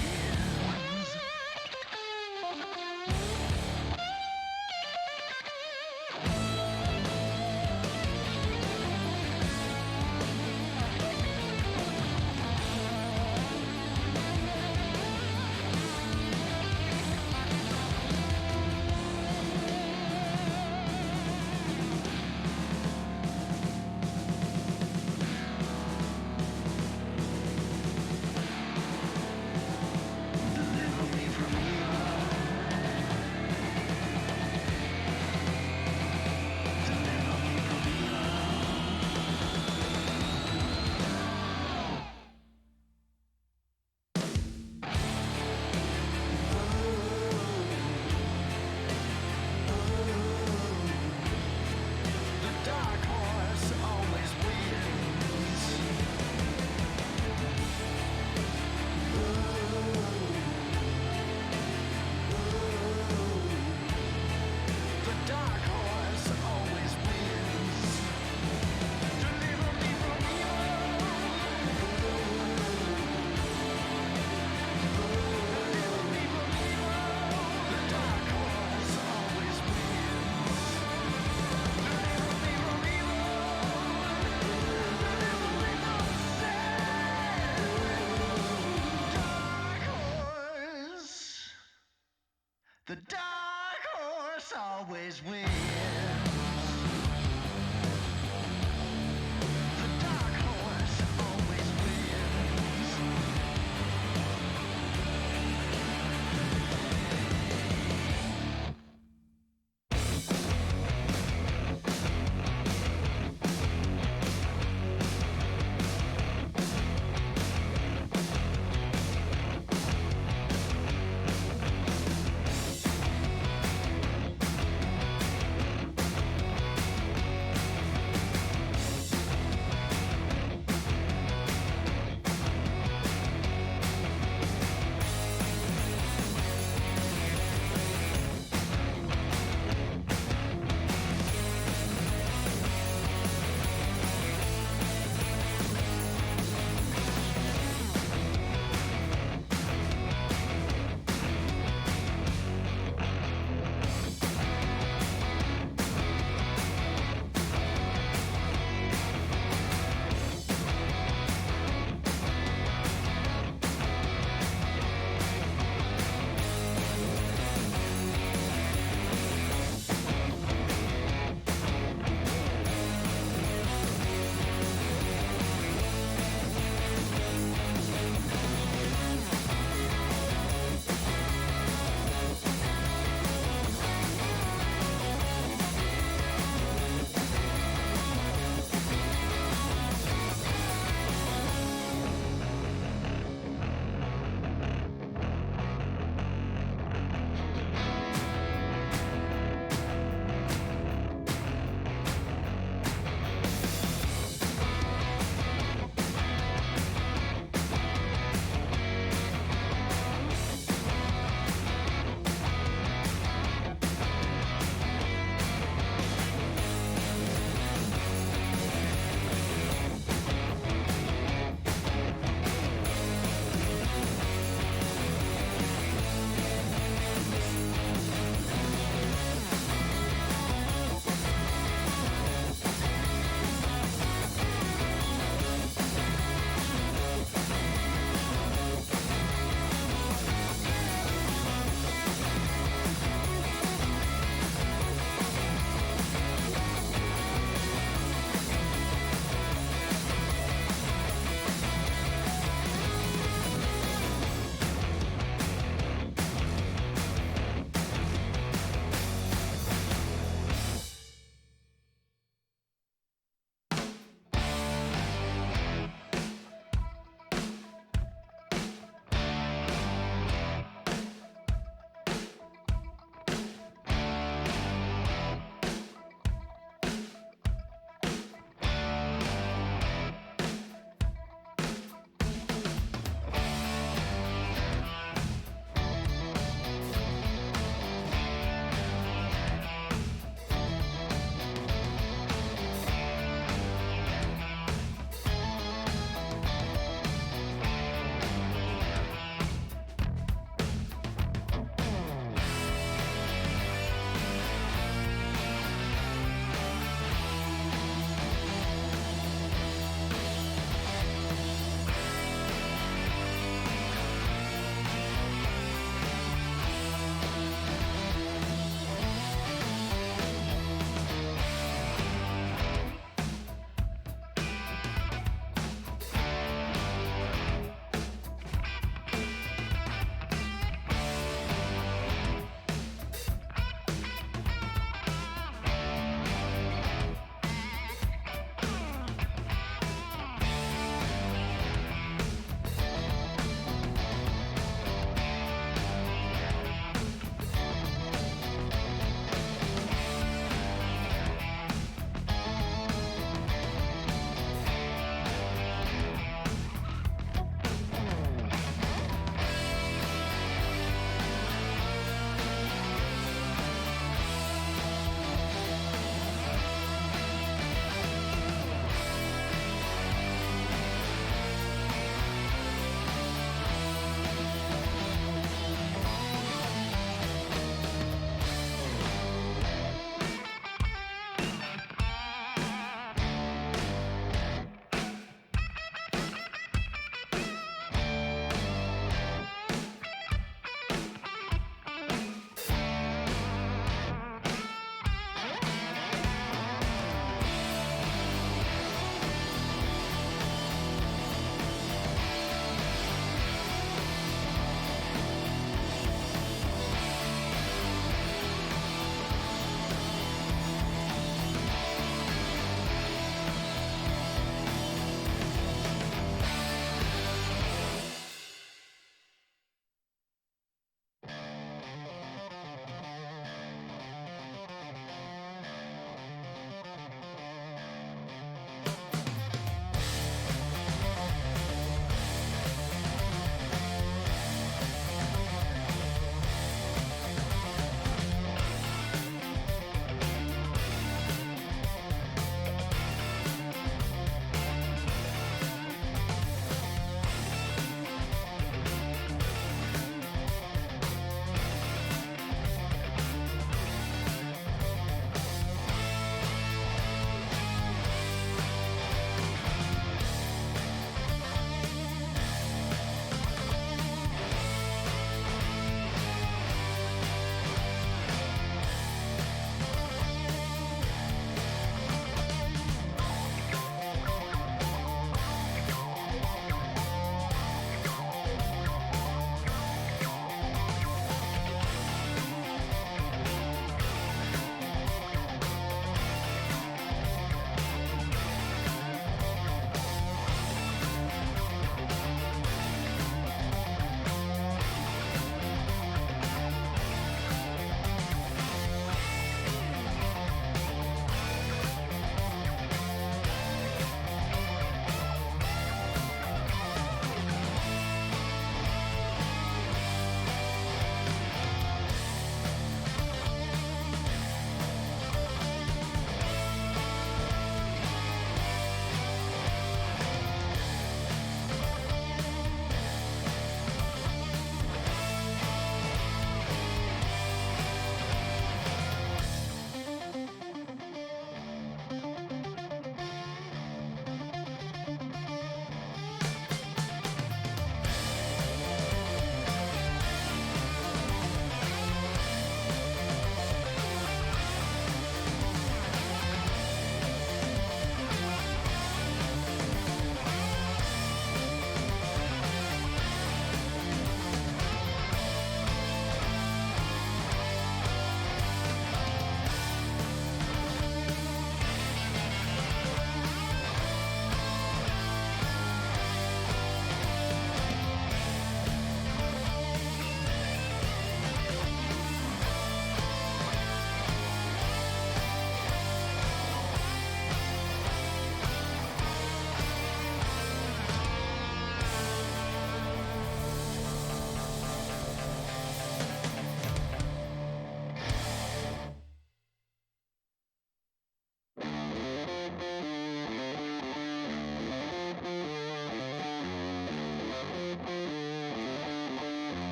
Deliver me from evil. Deliver me from the dark horse always wins. The dark horse always wins. Deliver me from evil. Deliver me from evil. The dark horse always wins. Deliver me from evil. Deliver me from sin. Dark horse. The dark horse always wins. The dark horse always wins.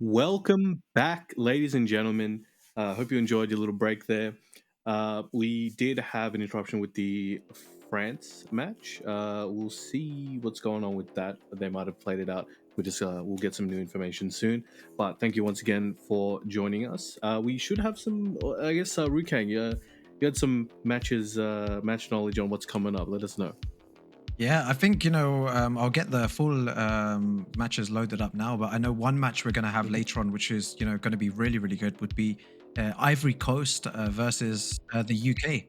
Welcome back, ladies and gentlemen. Hope you enjoyed your little break there. We did have an interruption with the France match. We'll see what's going on with that. They might have played it out. We'll get some new information soon. But thank you once again for joining us. We should have some. I guess Rukang, you had some match knowledge on what's coming up. Let us know. Yeah, I think, I'll get the full matches loaded up now, but I know one match we're going to have later on, which is, going to be really, really good, would be Ivory Coast versus the UK.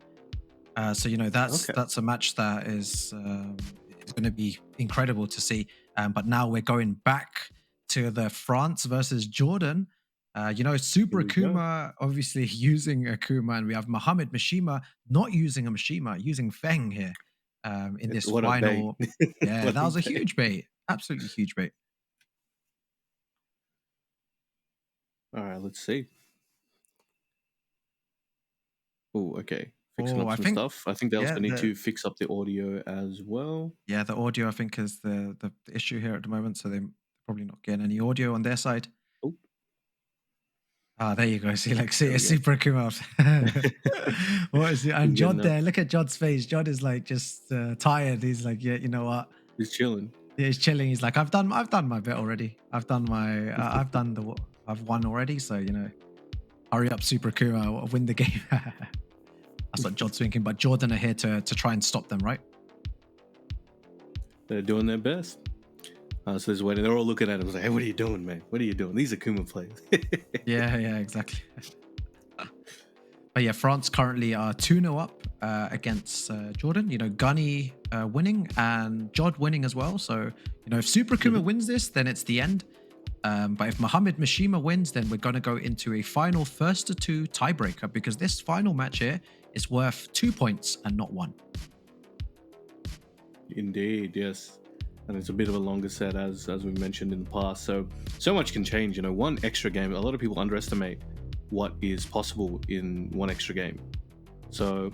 So, Okay. that's a match that is going to be incredible to see. But now we're going back to the France versus Jordan. Super Here we go. Akuma obviously using Akuma, and we have Mohammed Mishima not using a Mishima, using Feng here in this What a bait! final. Yeah, What that a was a bait. huge bait. Absolutely huge bait. All right, let's see. Oh, okay. Fixing Oh, up I some think, stuff. I think they also yeah, need to fix up the audio as well. the audio I think is the issue here at the moment. So they're probably not getting any audio on their side. Oh, Ah, there you go. See, there we go. Super Akuma. What is it? And He's getting Jod up. there. Look at Jod's face. Jod is like just tired. He's like, yeah, you know what? He's chilling. Yeah, he's chilling. He's like, I've done my bit already. I've done my, I've won already. So hurry up, Super Akuma. I'll win the game. That's what Jod's thinking. But Jordan are here to try and stop them, right? They're doing their best. So there's waiting. They're all looking at him. Like, hey, what are you doing, man? What are you doing? These are Akuma players. Yeah, exactly. But yeah, France currently are 2-0 up against Jordan. Gunny winning and Jod winning as well. So, if Super Akuma wins this, then it's the end. But if Mohammed Mishima wins, then we're going to go into a final 1-2 tiebreaker, because this final match here is worth 2 points and not 1. Indeed, yes. And it's a bit of a longer set, as we mentioned in the past. So much can change. One extra game. A lot of people underestimate what is possible in one extra game. So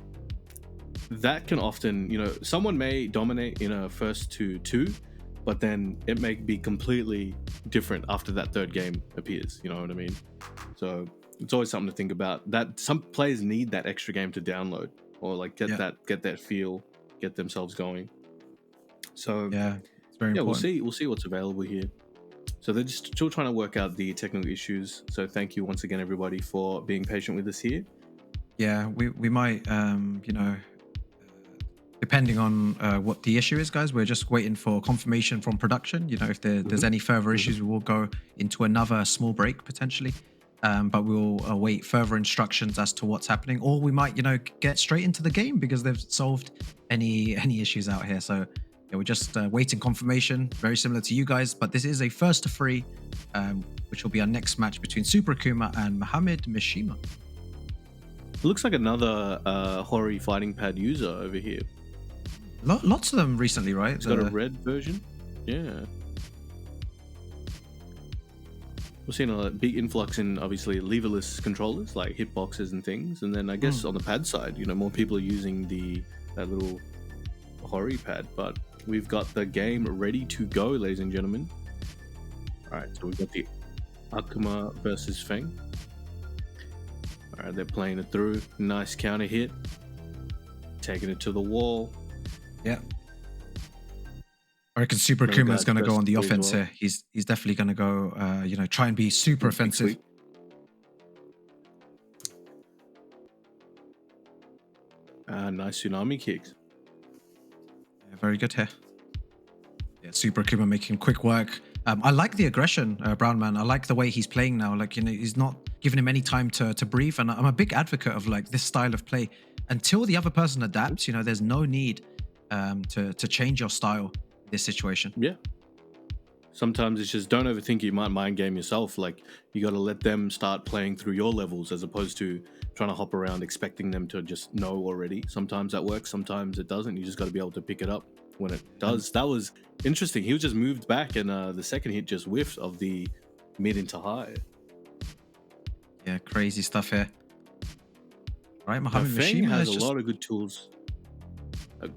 that can often, someone may dominate in a first to 2, but then it may be completely different after that third game appears. You know what I mean? So it's always something to think about. That some players need that extra game to download, or like get that feel, get themselves going. So Yeah, it's very yeah, important. we'll see what's available here. So they're just still trying to work out the technical issues. So thank you once again, everybody, for being patient with us here. Yeah, we might, depending on what the issue is, guys, we're just waiting for confirmation from production. If there's any further issues, we will go into another small break potentially. But we'll await further instructions as to what's happening, or we might, get straight into the game because they've solved any issues out here. So yeah, we're just waiting confirmation, very similar to you guys. But this is a 1-3, which will be our next match between Super Akuma and Mohammed Mishima. It looks like another Hori fighting pad user over here. Lots of them recently, right? It's got a red version. Yeah. We're seeing a big influx in, obviously, leverless controllers like hitboxes and things. And then I guess on the pad side, more people are using that little Hori pad. But we've got the game ready to go, ladies and gentlemen. All right, so we've got the Akuma versus Feng. All right, they're playing it through. Nice counter hit. Taking it to the wall. Yeah. I reckon Super Another Akuma is guy's going to go on the first as offense well. here. He's definitely going to go, try and be super Big offensive. sweep. Nice tsunami kicks. Yeah, very good here. Yeah, Super Akuma making quick work. I like the aggression, Brown Man. I like the way he's playing now. Like, he's not giving him any time to breathe. And I'm a big advocate of like this style of play. Until the other person adapts, there's no need to change your style in this situation. Yeah. Sometimes it's just don't overthink it. You might mind game yourself. Like, you got to let them start playing through your levels as opposed to trying to hop around expecting them to just know already. Sometimes that works, sometimes it doesn't. You just got to be able to pick it up when it does. That was interesting. He was just moved back, and the second hit just whiffed of the mid into high. Yeah, crazy stuff here. All right, Now, Mohammed Feng Mishima has is a just... lot of good tools.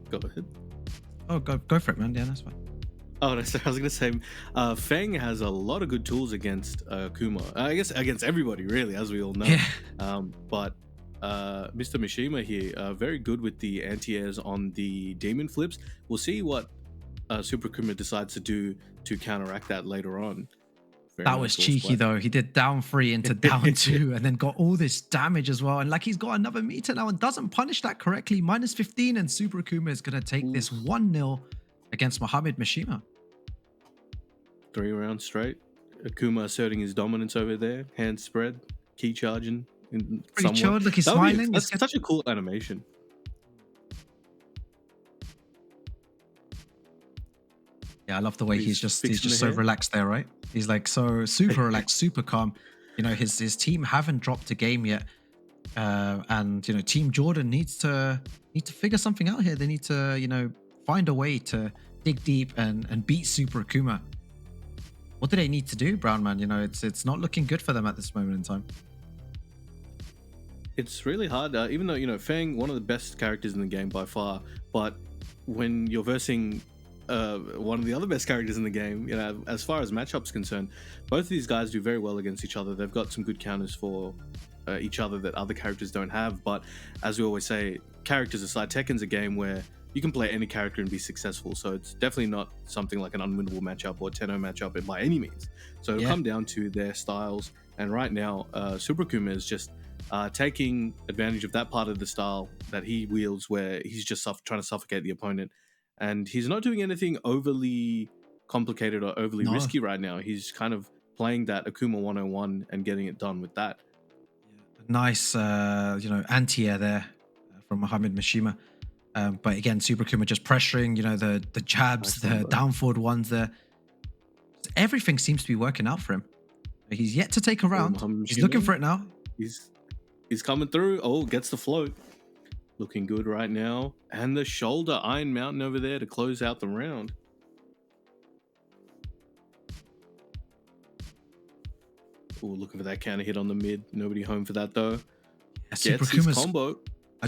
Go ahead. Oh, go for it, man. Yeah, that's fine. Oh, no, sorry, I was gonna say, Feng has a lot of good tools against Akuma. I guess against everybody, really, as we all know. Yeah. But Mr. Mishima here, very good with the anti-airs on the demon flips. We'll see what Super Akuma decides to do to counteract that later on. Very That nice was little cheeky splash. though. He did down 3 into down 2 and then got all this damage as well. And like he's got another meter now and doesn't punish that correctly. Minus 15 and Super Akuma is going to take this Oof. 1-0 against Mohammed Mishima. 3 rounds straight. Akuma asserting his dominance over there. Hands spread, key charging. Pretty chilled. Look, he's That'll be- smiling. That's He's such a cool animation. Yeah, I love the way he's just fixing the so hair. relaxed there, right? He's like so super relaxed, super calm. You know, his team haven't dropped a game yet. And you know, Team Jordan needs to figure something out here. They need to, you know, find a way to dig deep and beat Super Akuma. What do they need to do, Brown Man? You know, it's not looking good for them at this moment in time. It's really hard, even though, you know, Fang, one of the best characters in the game by far, but when you're versing one of the other best characters in the game, you know, as far as matchups concerned, both of these guys do very well against each other. They've got some good counters for each other that other characters don't have. But as we always say, characters aside, Tekken's a game where you can play any character and be successful. So it's definitely not something like an unwinnable matchup or 10-0 matchup by any means. So it'll Yeah. come down to their styles. And right now, Super Akuma is just taking advantage of that part of the style that he wields, where he's just trying to suffocate the opponent, and he's not doing anything overly complicated or overly No. risky right now. He's kind of playing that Akuma 101 and getting it done with that. Nice, you know, anti-air there from Mohammed Mishima. But again, Super Akuma just pressuring, you know, the jabs, Nice the combo. down forward ones there. Everything seems to be working out for him. He's yet to take a round. Mohammed He's looking Mishima. for it now. He's coming through. Oh, gets the float. Looking good right now. And the shoulder Iron Mountain over there to close out the round. Oh, looking for that counter hit on the mid. Nobody home for that though. Yeah, Super Gets his Akuma's, combo.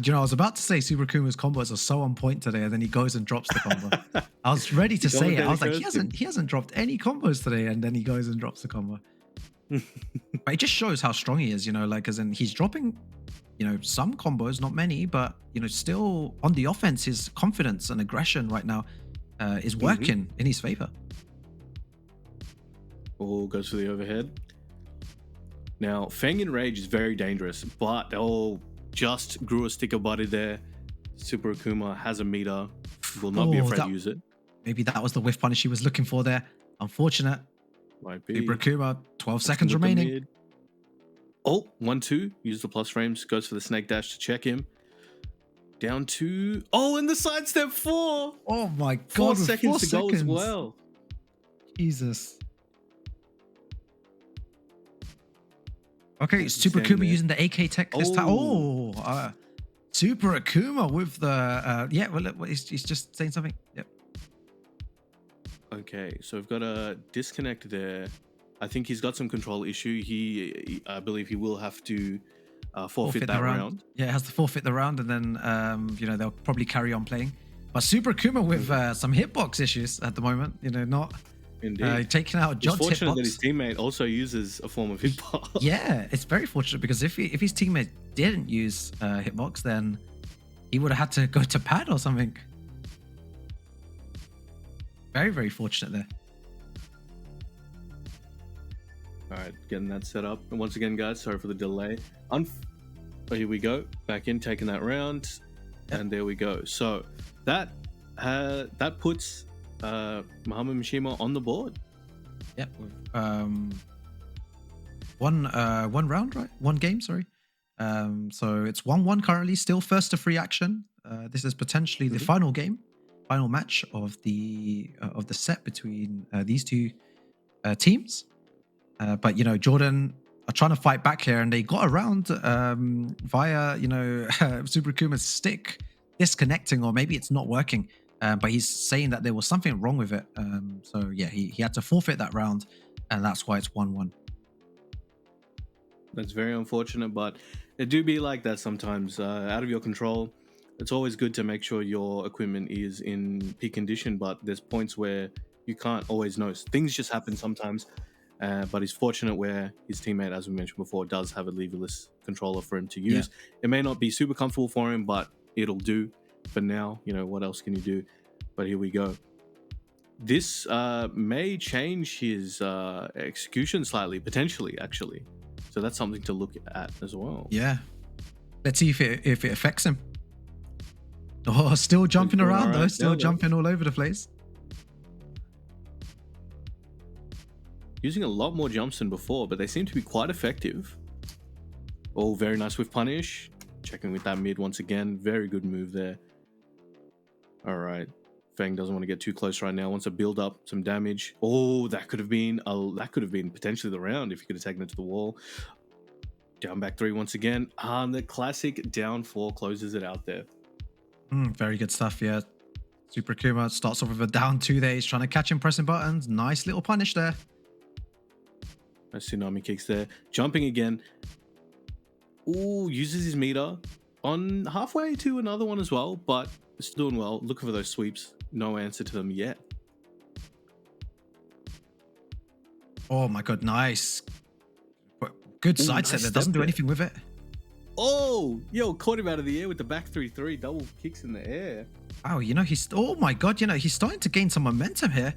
you know, I was about to say Super Akuma's combos are so on point today, and then he goes and drops the combo. I was ready to Go say with it. I that was like, cursing. he hasn't dropped any combos today, and then he goes and drops the combo. But it just shows how strong he is, you know, like as in he's dropping, you know, some combos, not many, but you know, still on the offense, his confidence and aggression right now is working in his favor. Oh, goes for the overhead. Now, Fang in Rage is very dangerous, but just grew a stick of butter there. Super Akuma has a meter, will not be Oh, afraid that- to use it. Maybe that was the whiff punish he was looking for there. Unfortunate. Might be. Super Akuma, 12 With seconds the remaining. mid. Oh, 1-2. Use the plus frames. Goes for the snake dash to check him. Down 2. Oh, and the sidestep 4. Oh my 4 god, with seconds 4 to go as seconds. well. Jesus. Okay, Super Standing Akuma there. using the AK tech this time. Oh. Oh, Super Akuma with the yeah. Well, he's just saying something. Yep. Okay, so we've got a disconnect there. I think he's got some control issue. I believe he will have to forfeit that round. Yeah, it has to forfeit the round, and then you know, they'll probably carry on playing. But Super Akuma with some hitbox issues at the moment. You know, not Indeed. taking out It's Jod's fortunate that his hitbox. teammate also uses a form of hitbox. Yeah, it's very fortunate because if his teammate didn't use hitbox, then he would have had to go to pad or something. Very, very fortunate there. All right, getting that set up. And once again, guys, sorry for the delay. Oh, here we go. Back in, taking that round. Yep. And there we go. So that puts Mohammed Mishima on the board. Yep. With, one round, right? One game, sorry. So it's 1-1 currently, still first to free action. This is potentially the final game, final match of the set between these two teams. But you know, Jordan are trying to fight back here, and they got around via, you know, Super Akuma's stick disconnecting, or maybe it's not working. But he's saying that there was something wrong with it. So yeah, he had to forfeit that round, and that's why it's 1-1. That's very unfortunate, but it do be like that sometimes. Out of your control. It's always good to make sure your equipment is in peak condition, but there's points where You can't always know. Things just happen sometimes. But he's fortunate where his teammate, as we mentioned before, does have a leverless controller for him to use. It may not be super comfortable for him, but it'll do for now. You know, what else can you do? But here we go. This may change his execution slightly, potentially, actually. So that's something to look at as well. Yeah. Let's see if it affects him. Oh, still jumping doing around all though. right Still now, though. jumping all over the place. Using a lot more jumps than before, but they seem to be quite effective. Oh, very nice with punish. Checking with that mid once again. Very good move there. All right. Feng doesn't want to get too close right now. Wants to build up some damage. Oh, that could have been potentially the round if he could have taken it to the wall. Down back 3 once again. And the classic down 4 closes it out there. Very good stuff, yeah. Super Akuma starts off with a down 2 there. He's trying to catch him pressing buttons. Nice little punish there. Nice tsunami kicks there. Jumping again. Ooh, uses his meter on halfway to another one as well, but it's doing well. Looking for those sweeps. No answer to them yet. Oh my god, nice. Good side nice set that step doesn't do there. anything with it. Oh, yo, caught him out of the air with the back 3-3. Double kicks in the air. Wow, you know, oh my god, you know, he's starting to gain some momentum here.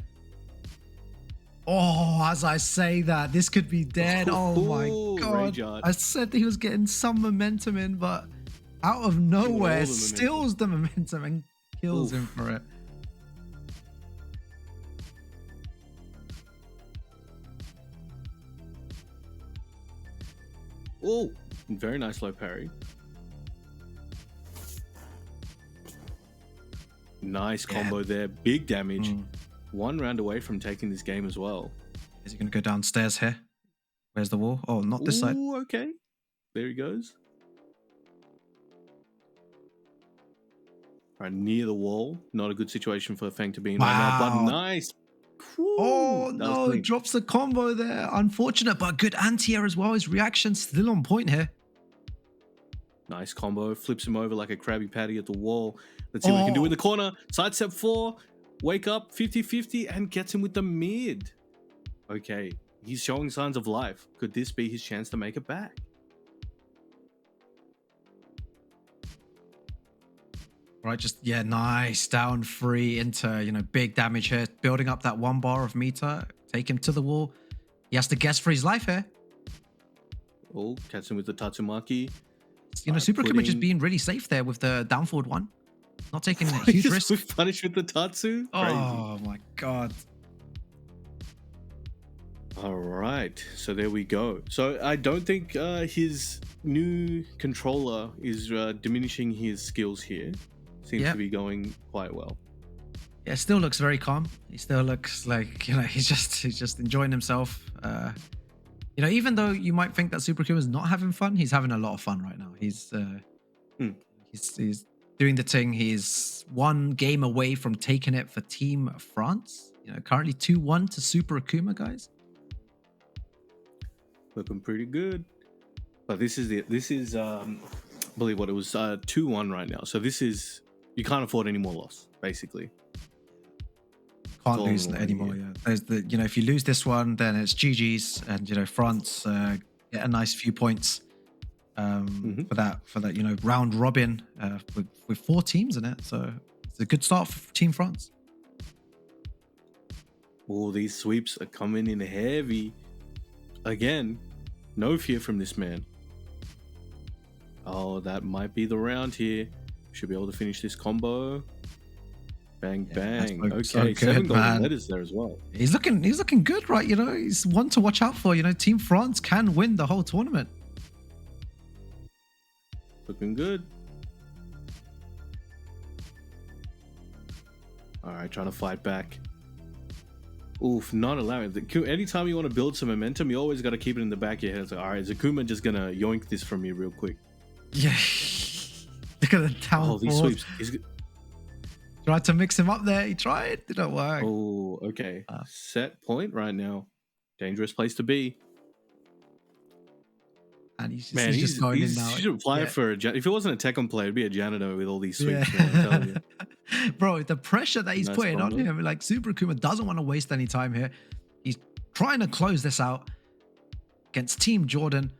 Oh, as I say that, this could be dead. Oh my Rage god. art. I said that he was getting some momentum in, but out of nowhere, the steals the momentum and kills him for it. Oh, very nice low parry. Nice combo there. Big damage. 1 round away from taking this game as well. Is he going to go downstairs here? Where's the wall? Oh, not this side. Ooh, okay. There he goes. Right near the wall. Not a good situation for Feng to be in right now, but Wow. nice. Whew, Oh that was no, clean. drops the combo there. Unfortunate, but good anti-air as well. His reaction still on point here. Nice combo. Flips him over like a Krabby Patty at the wall. Let's see what he can do in the corner. Side step 4. Wake up 50-50 and gets him with the mid. Okay. He's showing signs of life. Could this be his chance to make it back? Right, just, yeah, nice. Down 3 into, you know, big damage here. Building up that 1 bar of meter. Take him to the wall. He has to guess for his life here. Oh, catch him with the Tatsumaki. You know, Super Akuma just being really safe there with the down forward 1. Not taking a huge risk. With punish with the Tatsu. Crazy. Oh my god. All right, so there we go. So I don't think his new controller is diminishing his skills here. Seems to be going quite well. Yeah, still looks very calm. He still looks like, you know, he's just enjoying himself. You know, even though you might think that Super Akuma is not having fun, he's having a lot of fun right now. He's doing the thing. He's 1 game away from taking it for Team France. You know, currently 2-1 to Super Akuma, guys. Looking pretty good. But this is I believe what it was 2-1 right now. So this is, you can't afford any more loss, basically. Can't lose anymore. Yeah, there's the, you know, if you lose this one, then it's GG's, and you know, France get a nice few points for that you know, round robin with 4 teams in it. So it's a good start for Team France. Oh, these sweeps are coming in heavy. Again, no fear from this man. Oh, that might be the round here. Should be able to finish this combo. Bang, bang. Okay, so good, 7 golden man. letters there as well. He's looking good, right? You know, he's one to watch out for. You know, Team France can win the whole tournament. Looking good. All right, trying to fight back. Oof, not allowing. Anytime you want to build some momentum, you always got to keep it in the back of your head. It's like, all right, is Akuma just going to yoink this from me real quick? Yeah. Look at the down. Oh, these sweeps. Tried to mix him up there. He tried. Didn't work. Oh, okay. Set point right now. Dangerous place to be. And he's just, Man, he's just going in he now. should apply Yeah. for if it wasn't a Tekken player, it'd be a janitor with all these sweeps. Yeah. Man, I'm telling you. Bro, the pressure that he's Nice putting on combo. him, like Super Akuma doesn't want to waste any time here. He's trying to close this out against Team Jordan.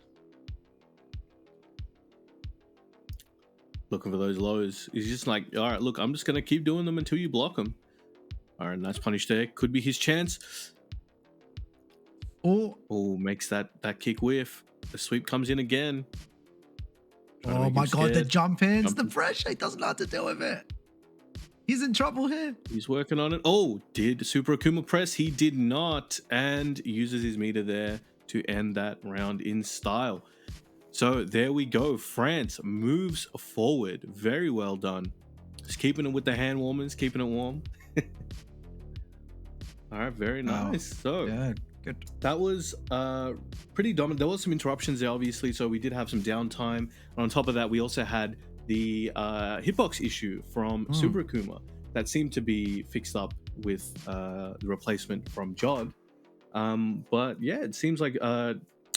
Looking for those lows. He's just like, all right, look, I'm just gonna keep doing them until you block them. All right, nice punish there. Could be his chance. Or Oh, makes that kick whiff. The sweep comes in again. Trying to oh make my him god, the scared. jump ins, the Jump- pressure. He doesn't know how to deal with it. He's in trouble here. He's working on it. Oh, did Super Akuma press? He did not, and uses his meter there to end that round in style. So there we go. France moves forward. Very well done. Just keeping it with the hand warmers, keeping it warm. All right, very Wow. nice. So Yeah, good. that was pretty dominant. There was some interruptions there, obviously, so we did have some downtime. And on top of that, we also had the hitbox issue from Super Akuma that seemed to be fixed up with the replacement from Jod. But yeah, it seems like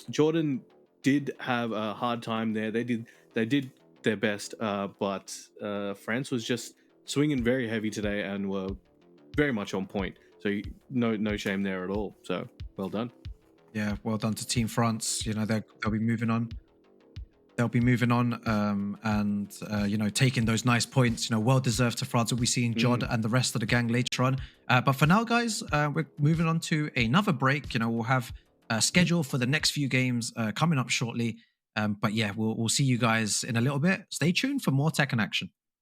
Jordan did have a hard time there. They did their best, but France was just swinging very heavy today and were very much on point. So no shame there at all. So well done. Yeah, well done to Team France. You know, they'll be moving on. They'll be moving on and, you know, taking those nice points, you know, well deserved to France. We'll be seeing Jod and the rest of the gang later on. But for now, guys, we're moving on to another break. You know, we'll have a schedule for the next few games coming up shortly. But yeah, we'll see you guys in a little bit. Stay tuned for more Tekken action.